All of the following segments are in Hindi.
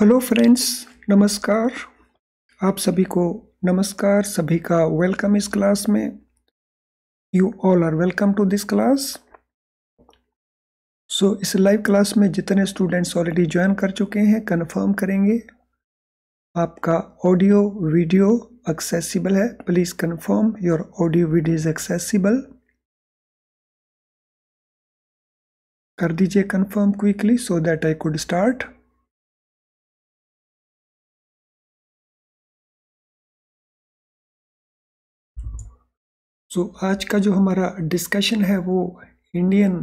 हेलो फ्रेंड्स, नमस्कार। आप सभी को नमस्कार, सभी का वेलकम इस क्लास में। You all are welcome to this class. So इस लाइव क्लास में जितने स्टूडेंट्स ऑलरेडी ज्वाइन कर चुके हैं, कंफर्म करेंगे आपका ऑडियो वीडियो एक्सेसिबल है। Please confirm your audio video is accessible. कर दीजिए confirm quickly so that I could start. आज का जो हमारा डिस्कशन है वो Indian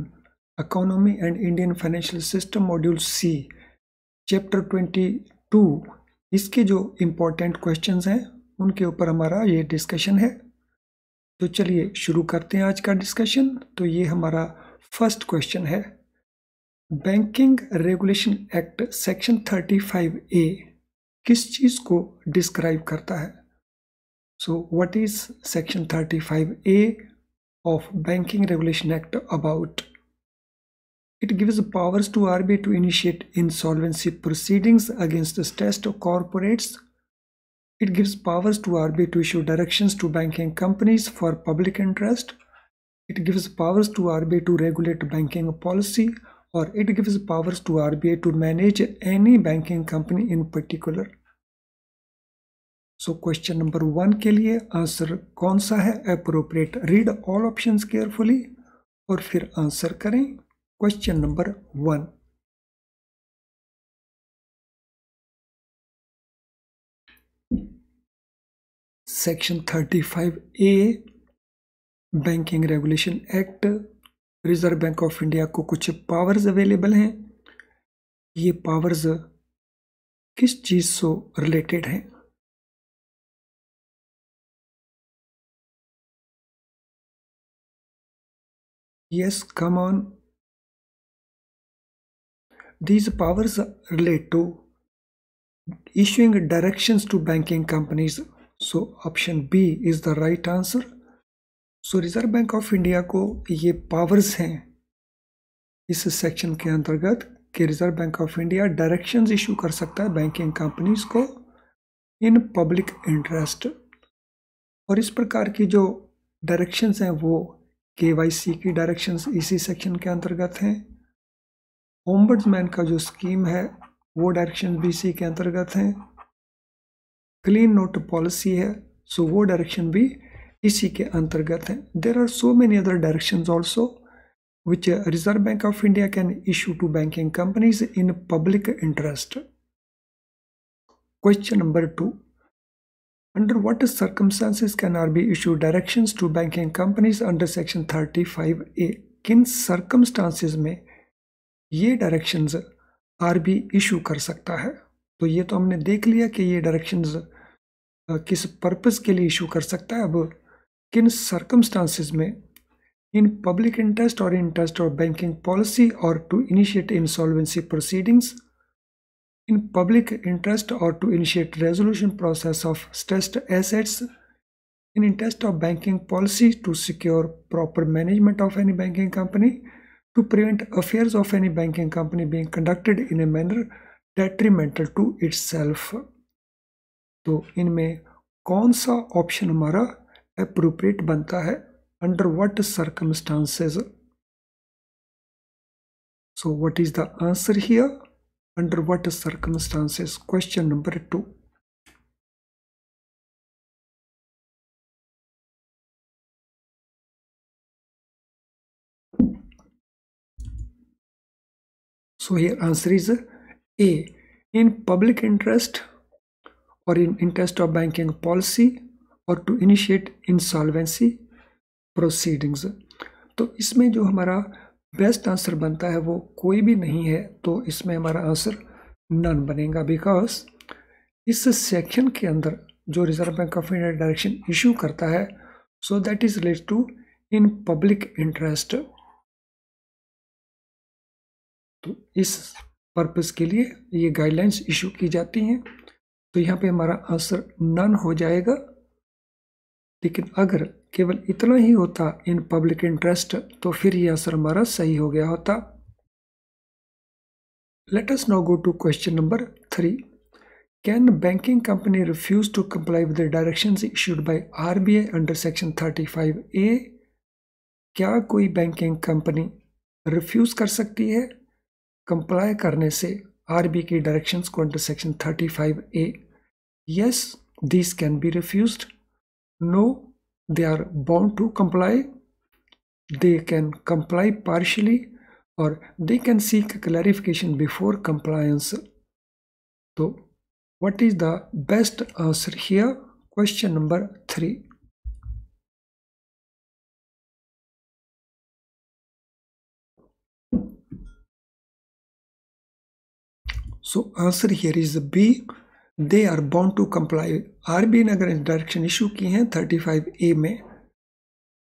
economy and Indian financial system module C chapter 22, इसके जो इम्पोर्टेंट क्वेश्चंस हैं उनके ऊपर हमारा ये डिस्कशन है। तो चलिए शुरू करते हैं आज का डिस्कशन। तो ये हमारा फर्स्ट क्वेश्चन है, banking regulation act section 35A किस चीज़ को डिस्क्राइब करता है? So what is section 35A of Banking Regulation Act about? It gives powers to RBI to initiate insolvency proceedings against stressed corporates. It gives powers to RBI to issue directions to banking companies for public interest. It gives powers to RBI to regulate banking policy, or it gives powers to RBI to manage any banking company in particular. So question number 1 के लिए आंसर कौन सा है appropriate? Read all options carefully और फिर आंसर करें। Question number 1, section 35A banking regulation act, reserve Bank of India को कुछ पावर्स अवेलेबल हैं। ये पावर्स किस चीज से रिलेटेड हैं? Yes, come on. These powers relate to issuing directions to banking companies. So option B is the right answer. So reserve Bank of India को ये पावर्स हैं इस सेक्शन के अंतर्गत कि reserve Bank of India directions issue कर सकता है बैंकिंग कंपनीज को इन पब्लिक इंटरेस्ट। और इस प्रकार की जो डायरेक्शंस हैं वो KYC की डायरेक्शंस इसी सेक्शन के अंतर्गत हैं। ओम्बड्समैन का जो स्कीम है वो डायरेक्शन भी इसी के अंतर्गत हैं। क्लीन नोट पॉलिसी है, सो वो डायरेक्शन भी इसी के अंतर्गत है। There are so many other directions also which Reserve Bank of India can issue to banking companies in public interest. Question number 2. Under what circumstances can RBI issue directions to banking companies under section 35A? किन circumstances में ये directions RBI issue कर सकता है? तो ये तो हमने देख लिया कि ये directions किस पर्पस के लिए इशू कर सकता है। अब किन circumstances में in public interest or interest of banking policy or to initiate insolvency proceedings, in public interest or to initiate resolution process of stressed assets, in interest of banking policy to secure proper management of any banking company, to prevent affairs of any banking company being conducted in a manner detrimental to itself. तो इनमें कौन सा ऑप्शन हमारा एप्रोप्रिएट बनता है? Under what circumstances? So what is the answer here? Under what circumstances? Question number 2. So here answer is A. In public interest or in interest of banking policy or to initiate insolvency proceedings. तो इसमें जो हमारा बेस्ट आंसर बनता है वो कोई भी नहीं है, तो इसमें हमारा आंसर नन बनेगा। बिकॉज इस सेक्शन के अंदर जो Reserve Bank of India direction issue करता है so that is related to in public interest. तो इस पर्पस के लिए ये गाइडलाइंस इशू की जाती हैं, तो यहाँ पे हमारा आंसर नन हो जाएगा। लेकिन अगर केवल इतना ही होता इन पब्लिक इंटरेस्ट तो फिर ये आंसर हमारा सही हो गया होता। Let us now go to question number 3. Can a banking company refuse to comply with the directions issued by RBI under section 35A? क्या कोई बैंकिंग कंपनी रिफ्यूज कर सकती है कंप्लाई करने से आरबीआई की डायरेक्शंस को under section 35A? Yes, these can be refused. No, they are bound to comply. They can comply partially or they can seek clarification before compliance. So, what is the best answer here? Question number 3. So, answer here is B. They are bound to comply. RBI ने अगर डायरेक्शन इशू की हैं 35A में,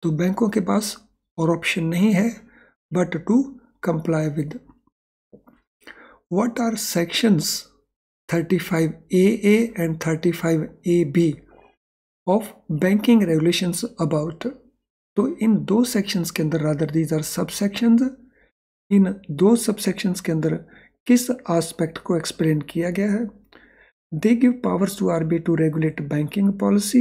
तो बैंकों के पास और ऑप्शन नहीं है but to comply with. What are sections 35AA and 35AB of banking regulations about? तो इन दो सेक्शंस के अंदर रादर दीज आर सब सेक्शंस. इन दो सब सेक्शंस के अंदर किस एस्पेक्ट को एक्सप्लेन किया गया है? They give powers to RBI to regulate banking policy.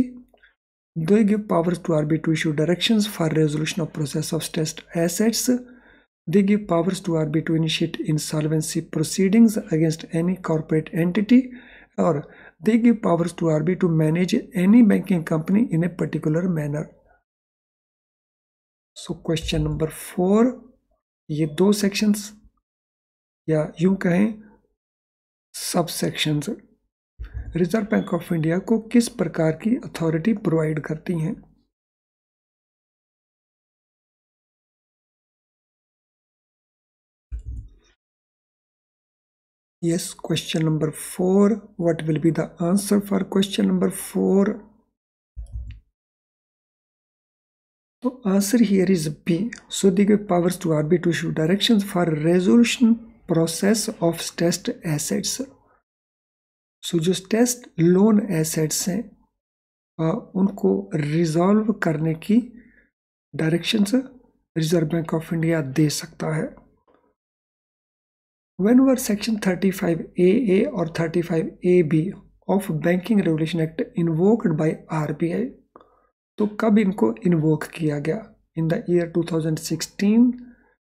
They give powers to RBI to issue directions for resolution of process of stressed assets. They give powers to RBI to initiate insolvency proceedings against any corporate entity, or they give powers to RBI to manage any banking company in a particular manner. So question number 4, ये दो sections या यूं कहें सब sections reserve Bank of India को किस प्रकार की अथॉरिटी प्रोवाइड करती हैं? Yes, question number 4. What will be the answer for question number 4? So answer here is B. So they give powers to RBI to issue directions for resolution process of stressed assets. So जो stressed loan assets हैं उनको रिजॉल्व करने की directions Reserve Bank of India दे सकता है. Whenever section 35AA or 35AB of Banking Regulation Act invoked by RBI, तो कब इनको इन्वोक किया गया? इन द ईयर 2016,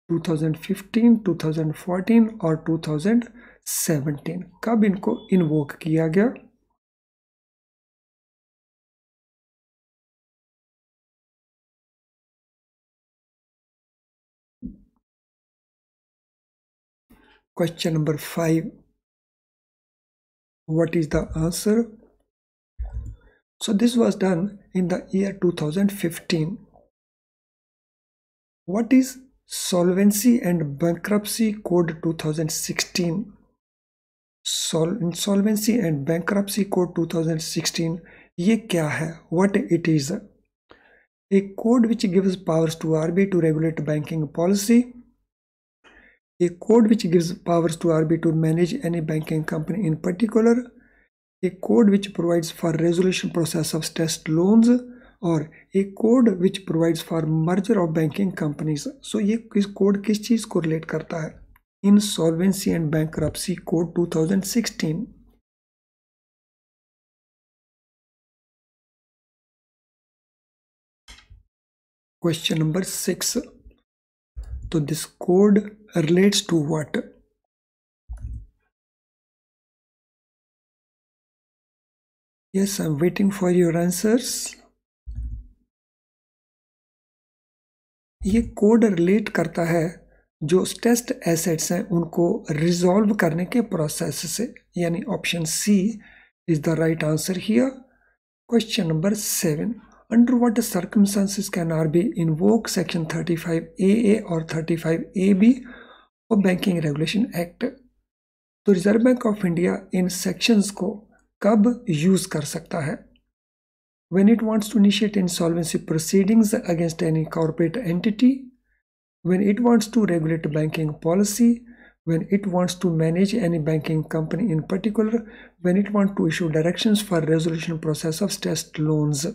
2015, 2014 और 2017. कब इनको इन्वोक किया गया? Question number 5. What is the answer? So this was done in the year 2015. What is Solvency and Bankruptcy Code 2016? Insolvency and Bankruptcy Code 2016, ये क्या है? What it is? A code which gives powers to RBI to regulate banking policy. A code which gives powers to RBI to manage any banking company in particular. A code which provides for resolution process of stressed loans, or a code which provides for merger of banking companies. So ये कोड किस चीज को रिलेट करता है? Insolvency and Bankruptcy Code 2016. Question number 6. So this code relates to what? Yes, I'm waiting for your answers. ये कोड रिलेट करता है जो स्ट्रेस्ड एसेट्स हैं उनको रिजॉल्व करने के प्रोसेस से, यानी option C is the right answer here. Question number 7. Under what circumstances can RBI invoke section 35AA or 35AB of Banking Regulation Act? तो reserve Bank of India in sections को कब यूज कर सकता है? When it wants to initiate insolvency proceedings against any corporate entity, when it wants to regulate banking policy, when it wants to manage any banking company in particular, when it wants to issue directions for resolution process of stressed loans.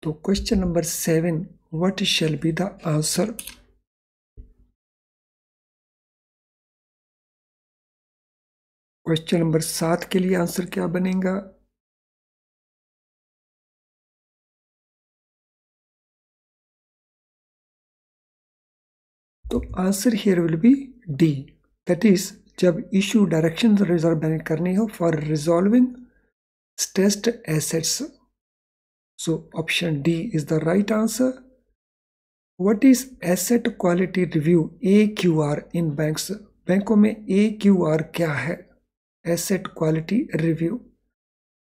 So question number 7, what shall be the answer? Question number 7 के लिए आंसर क्या बनेगा? तो answer here will be D, that is जब इशू डायरेक्शन रिजर्व बैंक करनी हो for resolving stressed assets. So option D is the right answer. What is asset quality review AQR in banks? बैंकों में AQR क्या है? Asset quality review.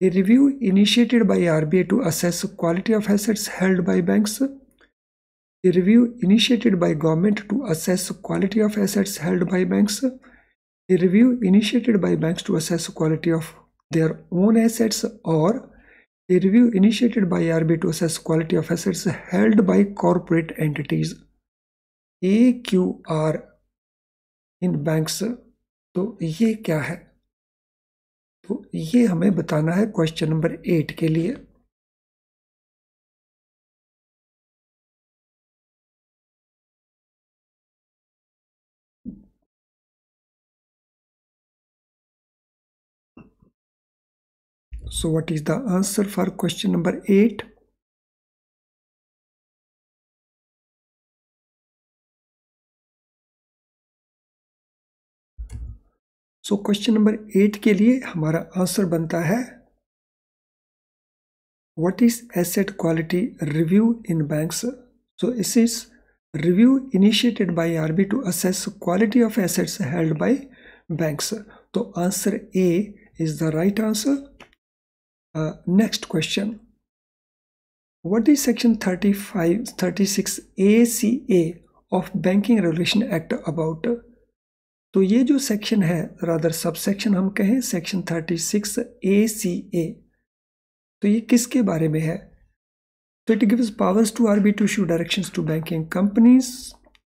A review initiated by RBI to assess quality of assets held by banks. A review initiated by government to assess quality of assets held by banks. A review initiated by banks to assess quality of their own assets, or a review initiated by RBI to assess quality of assets held by corporate entities. AQR in banks. तो ये क्या है? तो ये हमें बताना है क्वेश्चन नंबर 8 के लिए. So what is the answer for question number 8? So question number 8 के लिए हमारा आंसर बनता है what is asset quality review in banks? So this is review initiated by RBI to assess quality of assets held by banks. तो answer A is the right answer. Next question. What is section 36 ACA of Banking Regulation Act about? तो ये जो सेक्शन है, रादर सब सेक्शन हम कहें, सेक्शन 36 ACA, तो ये किसके बारे में है? तो it gives powers to RBI to issue directions to banking companies.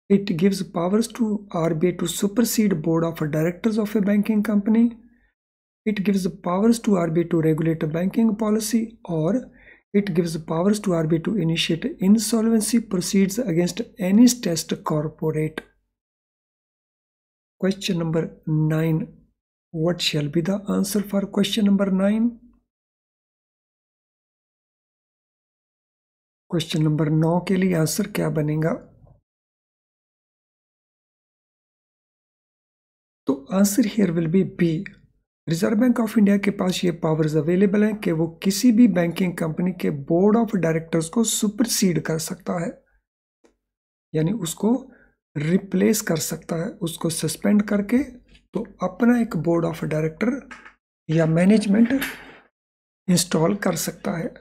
It gives powers to RBI to supersede board of directors of a banking company. It gives powers to RBI to regulate banking policy, और it gives powers to RBI to initiate insolvency proceedings against any stressed corporate. Question number 9. What shall be the answer for question number 9? Question number 9 के लिए आंसर क्या बनेगा? तो answer here will be B. Reserve Bank of India के पास ये पावर्स अवेलेबल हैं कि वो किसी भी बैंकिंग कंपनी के बोर्ड ऑफ डायरेक्टर्स को सुपरसीड कर सकता है, यानी उसको रिप्लेस कर सकता है, उसको सस्पेंड करके तो अपना एक बोर्ड ऑफ डायरेक्टर या मैनेजमेंट इंस्टॉल कर सकता है.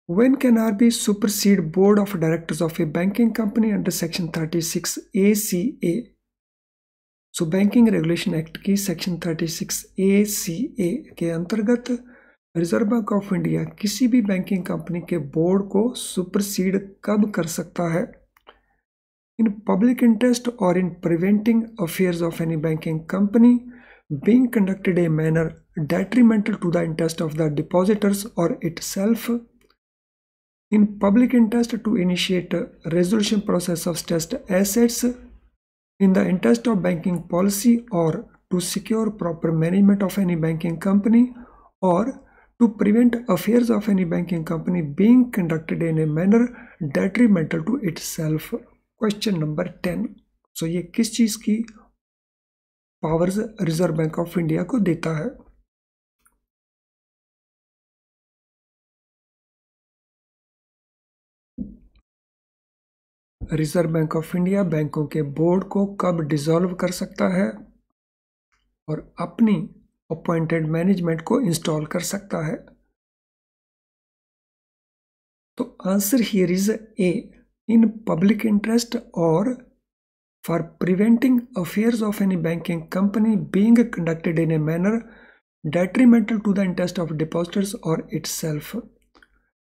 When can RBI supersede board of directors of a banking company under section 36 ACA? So banking regulation act की सेक्शन 36 ACA के अंतर्गत रिजर्व बैंक ऑफ इंडिया किसी भी बैंकिंग कंपनी के बोर्ड को सुपरसीड कब कर सकता है? इन पब्लिक इंटरेस्ट और in preventing affairs of any banking company being conducted a manner detrimental to the interest of the depositors और itself. In public interest to initiate resolution process of stressed assets in the interest of banking policy, or to secure proper management of any banking company, or to prevent affairs of any banking company being conducted in a manner detrimental to itself. Question number 10. So ये किस चीज की powers reserve Bank of India को देता है? रिजर्व बैंक ऑफ इंडिया बैंकों के बोर्ड को कब डिसॉल्व कर सकता है और अपनी अपॉइंटेड मैनेजमेंट को इंस्टॉल कर सकता है? तो answer here is A, in public interest और for preventing affairs of any banking company being conducted in a manner detrimental to the interest of depositors और इटसेल्फ.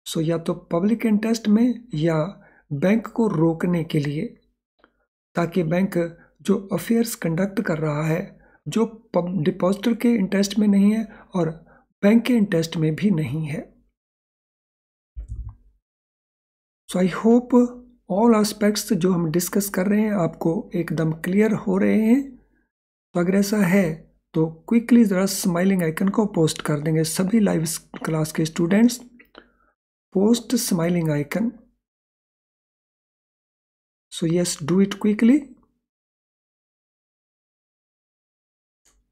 सो या तो पब्लिक इंटरेस्ट में या बैंक को रोकने के लिए, ताकि बैंक जो अफेयर्स कंडक्ट कर रहा है जो डिपॉजिटर के इंटरेस्ट में नहीं है और बैंक के इंटरेस्ट में भी नहीं है. सो आई होप ऑल एस्पेक्ट्स जो हम डिस्कस कर रहे हैं आपको एकदम क्लियर हो रहे हैं. तो अगर ऐसा है तो क्विकली ज़रा स्माइलिंग आइकन को पोस्ट कर देंगे सभी लाइव क्लास के students. Post smiling icon, so yes do it quickly.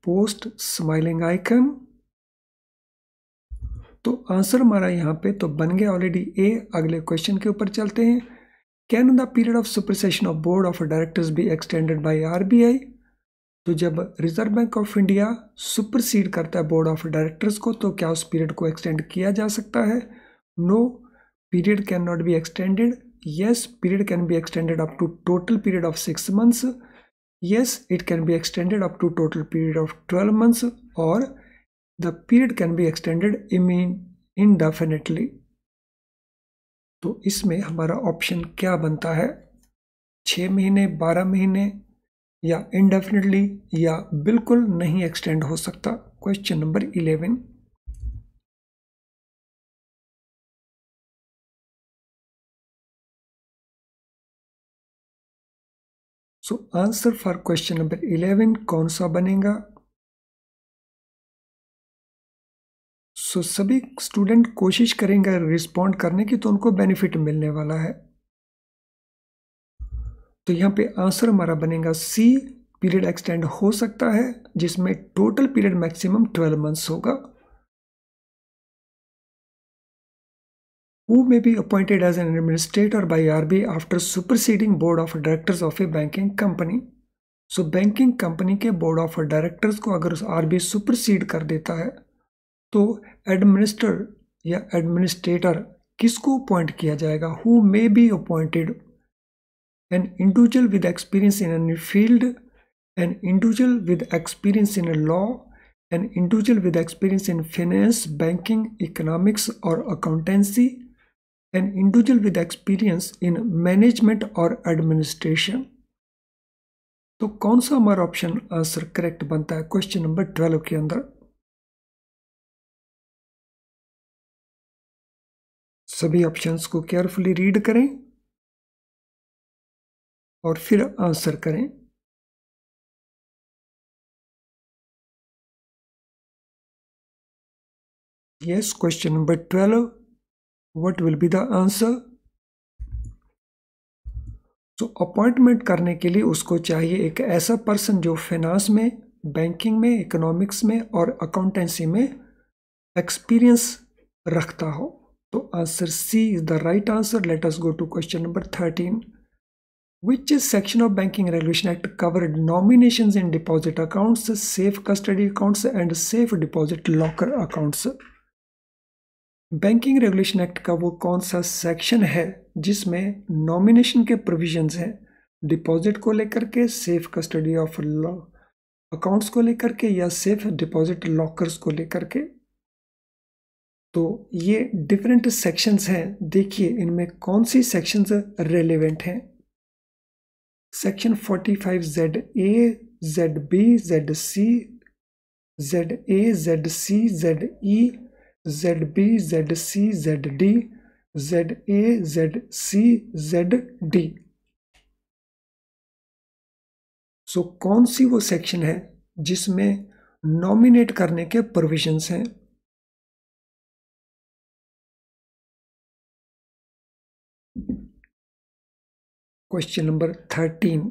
Post smiling icon. तो आंसर हमारा यहाँ पे तो बन गया ऑलरेडी ए। अगले क्वेश्चन के ऊपर चलते हैं। Can the period of supersession of board of directors be extended by RBI? तो जब Reserve Bank of India supersede करता है बोर्ड ऑफ डायरेक्टर्स को तो क्या उस पीरियड को एक्सटेंड किया जा सकता है? No, period can not be extended. Yes, period can be extended up to total period of 6 months। Yes, it can be extended up to total period of 12 months or the period can be extended indefinitely। तो इसमें हमारा ऑप्शन क्या बनता है? 6 महीने, 12 महीने या indefinitely या बिल्कुल नहीं एक्सटेंड हो सकता। Question number 11। So answer for question number 11 कौन सा बनेगा? सो सभी स्टूडेंट कोशिश करेंगे रिस्पॉन्ड करने की तो उनको बेनिफिट मिलने वाला है। तो यहाँ पे आंसर हमारा बनेगा सी, पीरियड एक्सटेंड हो सकता है जिसमें टोटल पीरियड मैक्सिमम 12 months होगा। Who may be appointed as an administrator by RBI after superseding board of directors of a banking company? So banking company के बोर्ड ऑफ डायरेक्टर्स को अगर आरबीआई सुपरसीड कर देता है तो एडमिनिस्टर या एडमिनिस्ट्रेटर किसको अपॉइंट किया जाएगा? Who may be appointed an individual with experience in any field, an individual with experience in law, an individual with experience in finance, banking, economics और accountancy, an individual with experience in management और एडमिनिस्ट्रेशन। तो कौन सा हमारा ऑप्शन आंसर करेक्ट बनता है क्वेश्चन नंबर 12 के अंदर? सभी ऑप्शंस को केयरफुली रीड करें और फिर आंसर करें। Yes, question number 12, what will be the answer? तो अपॉइंटमेंट करने के लिए उसको चाहिए एक ऐसा पर्सन जो फाइनेंस में, बैंकिंग में, इकोनॉमिक्स में और अकाउंटेंसी में एक्सपीरियंस रखता हो। तो answer C is the right answer. Let us go to question number 13। Which section of Banking Regulation Act covered nominations in deposit accounts, safe custody accounts and safe deposit locker accounts? Banking regulation act का वो कौन सा सेक्शन है जिसमें नॉमिनेशन के प्रोविजंस हैं डिपॉजिट को लेकर के, सेफ कस्टडी ऑफ अकाउंट्स को लेकर के या सेफ डिपॉजिट लॉकर्स को लेकर के? तो ये डिफरेंट सेक्शंस हैं। देखिए इनमें कौन सी सेक्शंस रेलेवेंट हैं। Section 45ZA, ZB, ZC, ZA, ZC, ZE, ZB, ZC, ZD, ZA, ZC, ZD। सो कौन सी वो सेक्शन है जिसमें नॉमिनेट करने के प्रोविजंस हैं? Question number 13।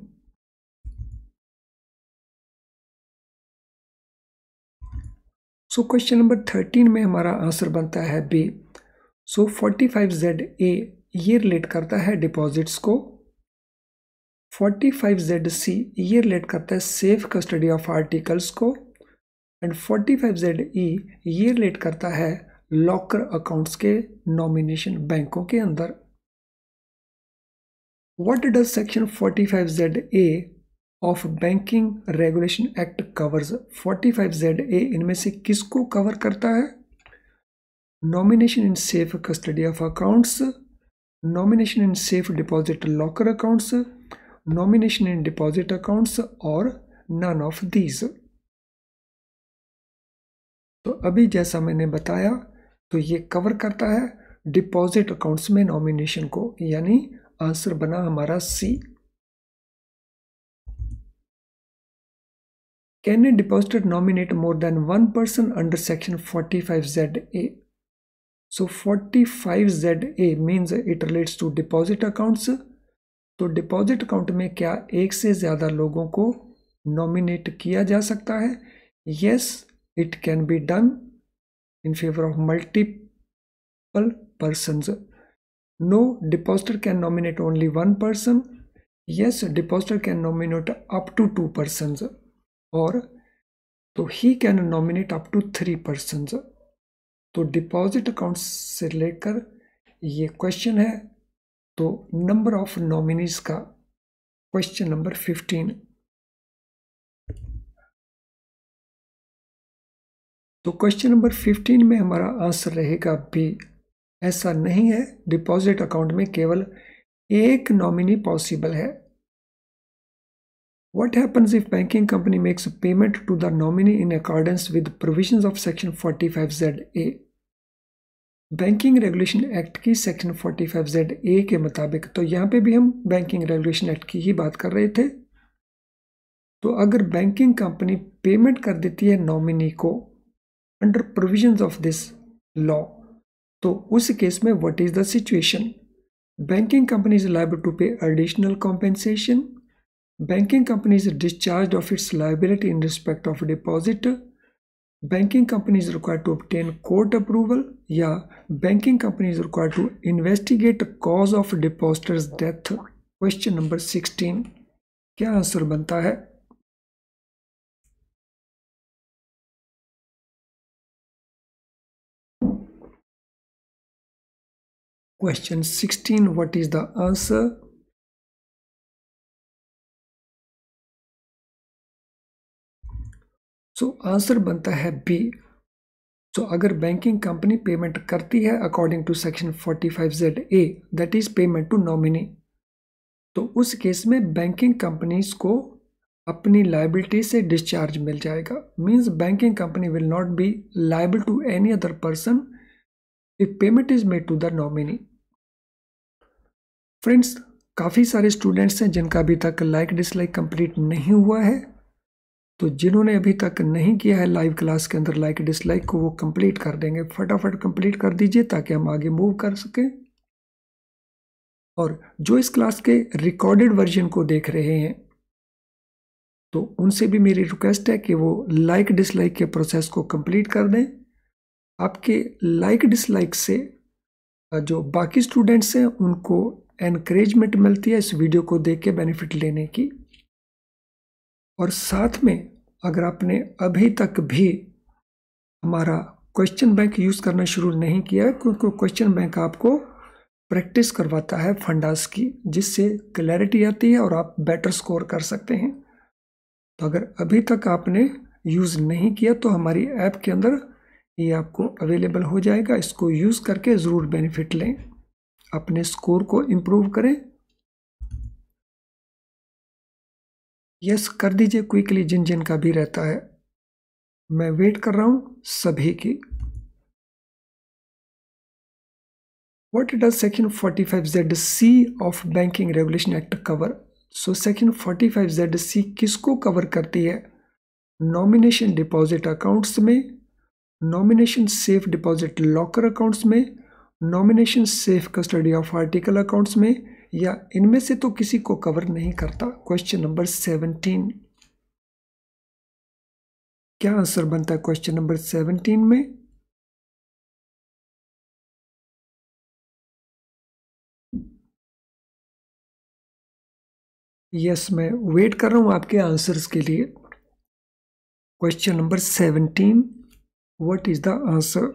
So question number 13 में हमारा आंसर बनता है बी। सो 45ZA ये रिलेट करता है डिपॉजिट्स को, 45ZC ये रिलेट करता है सेफ कस्टडी ऑफ आर्टिकल्स को एंड 45ZE ये रिलेट करता है लॉकर अकाउंट्स के नॉमिनेशन बैंकों के अंदर। What does section 45ZA of banking regulation act covers? 45ZA इनमें से किसको कवर करता है? Nomination in safe custody of accounts, nomination in safe deposit locker accounts, nomination in deposit accounts और नन ऑफ दीज। तो अभी जैसा मैंने बताया तो ये कवर करता है डिपॉजिट अकाउंट्स में नॉमिनेशन को, यानी आंसर बना हमारा सी। Can a depositor nominate more than one person under section 45ZA? So 45ZA means it relates to deposit accounts. तो डिपॉजिट अकाउंट में क्या एक से ज़्यादा लोगों को नॉमिनेट किया जा सकता है? Yes, it can be done in favour of multiple persons. No, depositor can nominate only one person. Yes, depositor can nominate up to 2 persons. और तो ही can nominate up to 3 persons. तो डिपॉजिट अकाउंट से लेकर ये क्वेश्चन है. तो नंबर ऑफ नॉमिनीज का क्वेश्चन नंबर 15. तो क्वेश्चन नंबर 15 में हमारा आंसर रहेगा बी. ऐसा नहीं है, डिपॉजिट अकाउंट में केवल एक नॉमिनी पॉसिबल है. What happens if banking company makes a payment to the nominee in accordance with provisions of section 45ZA? Banking regulation act की सेक्शन 45ZA के मुताबिक, तो यहाँ पे भी हम बैंकिंग रेगुलेशन एक्ट की ही बात कर रहे थे. तो अगर बैंकिंग कंपनी पेमेंट कर देती है नॉमिनी को under provisions of this law, तो उस केस में what is the situation? Banking company is liable to pay additional compensation. Banking company is discharge of its liability in respect of deposit. Banking company is required to obtain court approval. या banking company is required to investigate cause of depositors death. Question number 16. क्या आंसर बनता है? Question 16, what is the answer? So answer बनता है बी. सो अगर बैंकिंग कंपनी पेमेंट करती है according to section 45ZA, that is payment to nominee, तो उस केस में बैंकिंग कंपनीज को अपनी लायबिलिटी से डिस्चार्ज मिल जाएगा. Means banking company will not be liable to any other person if payment is made to the nominee. Friends, काफ़ी सारे स्टूडेंट्स हैं जिनका अभी तक लाइक डिसलाइक कंप्लीट नहीं हुआ है. तो जिन्होंने अभी तक नहीं किया है लाइव क्लास के अंदर लाइक डिसलाइक को, वो कंप्लीट कर देंगे. फटाफट कंप्लीट कर दीजिए ताकि हम आगे मूव कर सकें. और जो इस क्लास के रिकॉर्डेड वर्जन को देख रहे हैं, तो उनसे भी मेरी रिक्वेस्ट है कि वो लाइक डिसलाइक के प्रोसेस को कंप्लीट कर दें. आपके लाइक डिसलाइक से जो बाकी स्टूडेंट्स हैं उनको एनकरेजमेंट मिलती है इस वीडियो को देख के बेनिफिट लेने की. और साथ में अगर आपने अभी तक भी हमारा क्वेश्चन बैंक यूज़ करना शुरू नहीं किया, क्योंकि क्वेश्चन बैंक आपको प्रैक्टिस करवाता है फंडास की, जिससे क्लैरिटी आती है और आप बेटर स्कोर कर सकते हैं. तो अगर अभी तक आपने यूज़ नहीं किया तो हमारी ऐप के अंदर ये आपको अवेलेबल हो जाएगा. इसको यूज़ करके ज़रूर बेनिफिट लें, अपने स्कोर को इम्प्रूव करें. यस कर दीजिए क्विकली जिन जिन का भी रहता है. मैं वेट कर रहा हूं सभी की. What does section 45ZC of banking regulation act cover? So section 45ZC किसको कवर करती है? नॉमिनेशन डिपॉजिट अकाउंट्स में, nomination safe deposit locker accounts में, nomination safe custody of article accounts में, या इनमें से तो किसी को कवर नहीं करता. Question number 17. क्या आंसर बनता है क्वेश्चन नंबर 17 में? यस, मैं वेट कर रहा हूं आपके आंसर्स के लिए. Question number 17, what is the answer?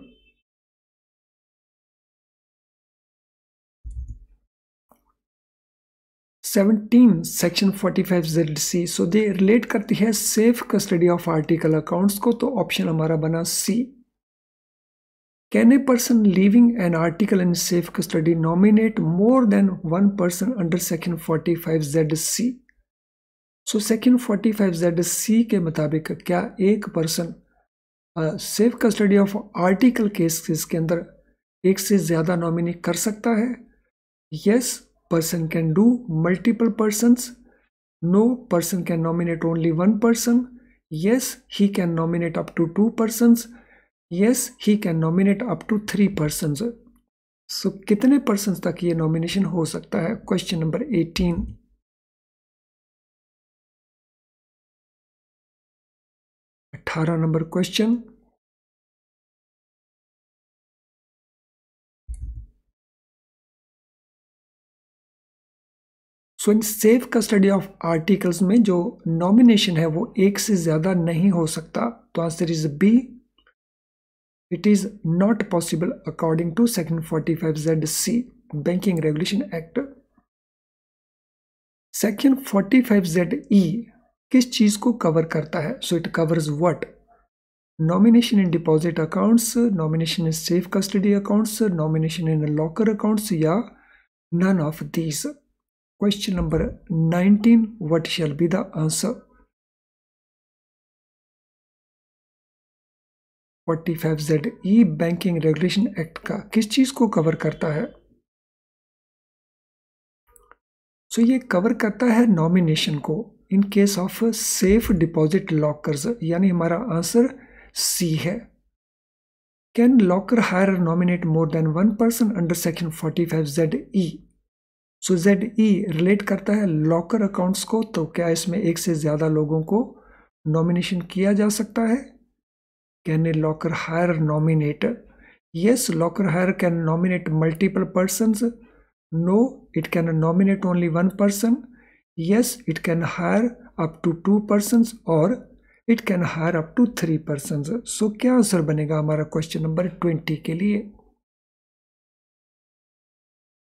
Section 45ZC. So they relate करती है safe custody of article accounts को. तो ऑप्शन हमारा बना C. Can a person living an article in safe custody nominate more than one person under section 45ZC? So section 45ZC के मुताबिक क्या एक person safe custody of article cases के अंदर एक से ज़्यादा नॉमिनी कर सकता है? Yes, person can do multiple persons. No, person can nominate only one person. Yes, he can nominate up to 2 persons. Yes, he can nominate up to 3 persons. So कितने persons तक ये nomination हो सकता है? Question number 18. 18 number question. So in safe custody of articles में जो नॉमिनेशन है वो एक से ज्यादा नहीं हो सकता, तो answer is B, it is not possible according to section 45Z(c) banking regulation act. Section 45Z(e) किस चीज को कवर करता है? So it covers what? Nomination in deposit accounts, nomination in safe custody accounts, nomination in locker accounts, या none of these. Question number 19, what shall be the answer? 45Z(e) banking regulation act का किस चीज को कवर करता है? सो ये कवर करता है नॉमिनेशन को in case of safe deposit lockers, यानी हमारा आंसर सी है। Can locker hirer nominate more than 1 person under section 45Z(e)? So ZE relate करता है लॉकर अकाउंट्स को, तो क्या इसमें एक से ज्यादा लोगों को नॉमिनेशन किया जा सकता है? Can a locker hirer nominate? Yes, locker hirer can nominate multiple persons. No, it can nominate only 1 person. Yes, it can hire up to 2 persons और it can hire up to 3 persons। So क्या आंसर बनेगा हमारा क्वेश्चन नंबर 20 के लिए?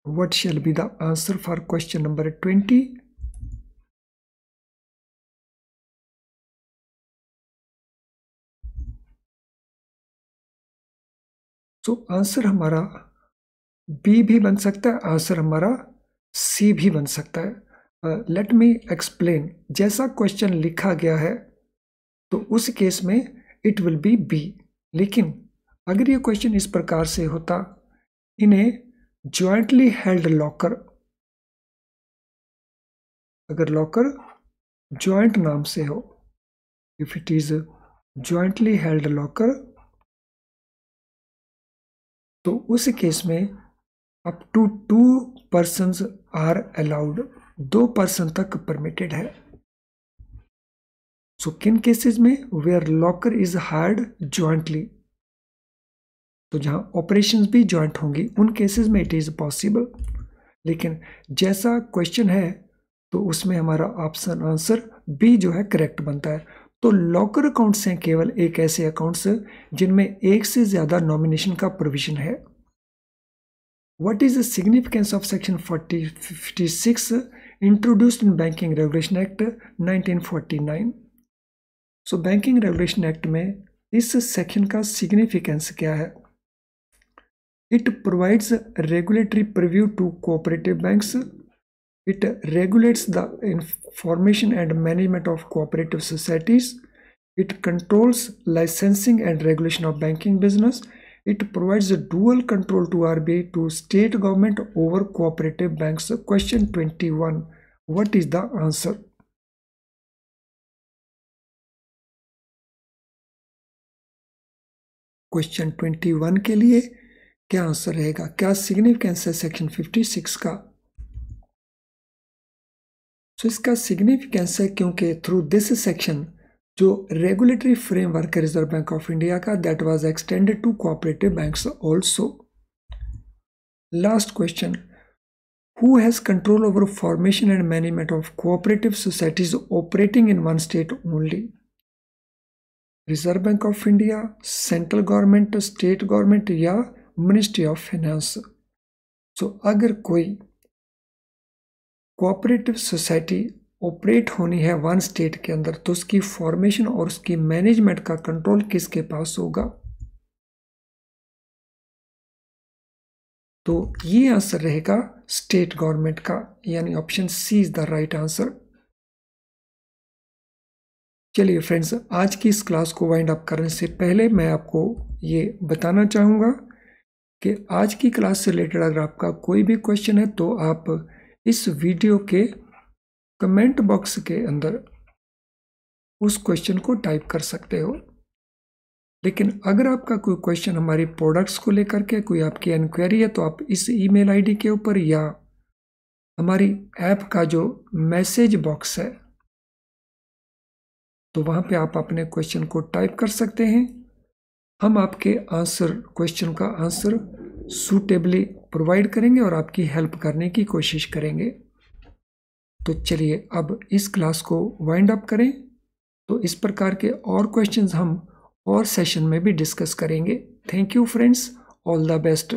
What shall be the answer for question number 20? So answer हमारा बी भी बन सकता है, आंसर हमारा सी भी बन सकता है। Let me explain. जैसा क्वेश्चन लिखा गया है तो उस केस में इट विल बी बी, लेकिन अगर ये क्वेश्चन इस प्रकार से होता, इन्हें जॉइंटली हेल्ड लॉकर, अगर लॉकर जॉइंट नाम से हो, if it is jointly held locker, तो उस केस में up to 2 persons are allowed, 2 person तक परमिटेड है। सो किन केसेस में? Where locker is hired jointly, तो जहां ऑपरेशंस भी जॉइंट होंगी उन केसेस में इट इज पॉसिबल। लेकिन जैसा क्वेश्चन है तो उसमें हमारा ऑप्शन आंसर बी जो है करेक्ट बनता है। तो लॉकर अकाउंट्स हैं केवल एक ऐसे अकाउंट्स जिनमें एक से ज्यादा नॉमिनेशन का प्रोविजन है। What is the significance of section 56 introduced in banking regulation act 1949? So banking regulation act में इस सेक्शन का सिग्निफिकेंस क्या है? It provides regulatory purview to cooperative banks. It regulates the formation and management of cooperative societies. It controls licensing and regulation of banking business. It provides a dual control to RBI to state government over cooperative banks. Question 21. What is the answer? Question 21 के लिए क्या आंसर रहेगा? क्या सिग्निफिकेंस है सेक्शन 56 का? तो इसका सिग्निफिकेंस है क्योंकि थ्रू दिस सेक्शन जो रेगुलेटरी फ्रेमवर्क है रिजर्व बैंक ऑफ इंडिया का, that was extended to cooperative banks also. Last question, who has control over formation and management of cooperative societies operating in one state only? Reserve Bank of India, central government, state government या मिनिस्ट्री ऑफ फाइनेंस? सो अगर कोई कोऑपरेटिव सोसाइटी ऑपरेट होनी है वन स्टेट के अंदर तो उसकी फॉर्मेशन और उसकी मैनेजमेंट का कंट्रोल किसके पास होगा? तो ये आंसर रहेगा स्टेट गवर्नमेंट का, यानी option C is the right answer. चलिए फ्रेंड्स, आज की इस क्लास को वाइंड अप करने से पहले मैं आपको ये बताना चाहूँगा कि आज की क्लास से रिलेटेड अगर आपका कोई भी क्वेश्चन है तो आप इस वीडियो के कमेंट बॉक्स के अंदर उस क्वेश्चन को टाइप कर सकते हो। लेकिन अगर आपका कोई क्वेश्चन हमारी प्रोडक्ट्स को लेकर के कोई आपकी इंक्वायरी है तो आप इस ईमेल आईडी के ऊपर या हमारी ऐप का जो मैसेज बॉक्स है तो वहां पे आप अपने क्वेश्चन को टाइप कर सकते हैं। हम आपके क्वेश्चन का आंसर सूटेबली प्रोवाइड करेंगे और आपकी हेल्प करने की कोशिश करेंगे। तो चलिए अब इस क्लास को वाइंड अप करें। तो इस प्रकार के और क्वेश्चंस हम और सेशन में भी डिस्कस करेंगे। Thank you friends, all the best.